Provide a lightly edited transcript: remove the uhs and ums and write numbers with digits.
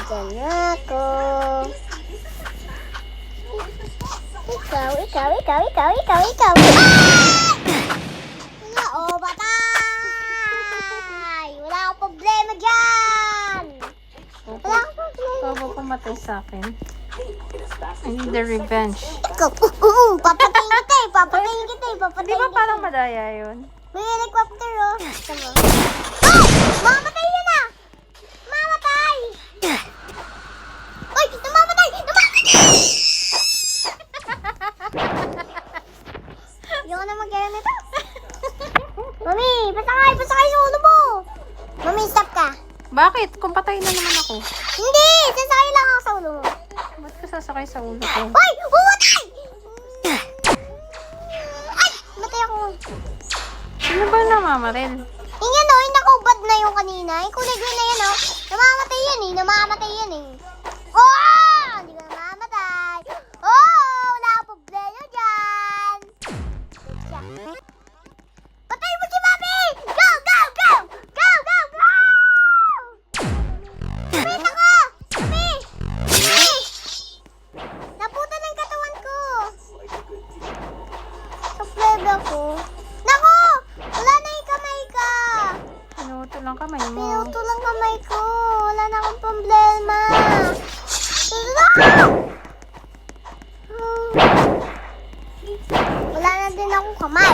Nandyan na ako. Ikaw. Wala, oh, patay! Wala akong problema dyan! Wala akong problema. Ikaw ba pumatay sa akin? I need the revenge. Ikaw, papatayin kita eh. Di ba parang madaya yun? May helicopter, oh. Tama. Oh! Mamatay yun ah! Mamatay! Uy! Namamatay! Ayoko na mag-gaya nito. Mami, pasakay sa ulo mo. Mami, stop ka. Bakit? Kung patay na naman ako. Hindi! Sasakay lang ako sa ulo mo. Ba't ka sasakay sa ulo ko? Uy! Umatay! Ay! Matay ako. Sino ba namamaril? Yung yan, oh. Yung nakubad na yung kanina. Yung kulay green na yan, oh. Namamatay yan, eh. Oh! Hindi ka namamatay. Oh! Wala akong problema dyan. Patay mo si Mami! Go! Kumita ka! Mami! Naputa ng katawan ko. Problema ko. Naku! Wala na yung kamay ka. Pinuto lang kamay mo. Pinuto lang kamay ko. Wala na akong problema. Wala na din akong kamay.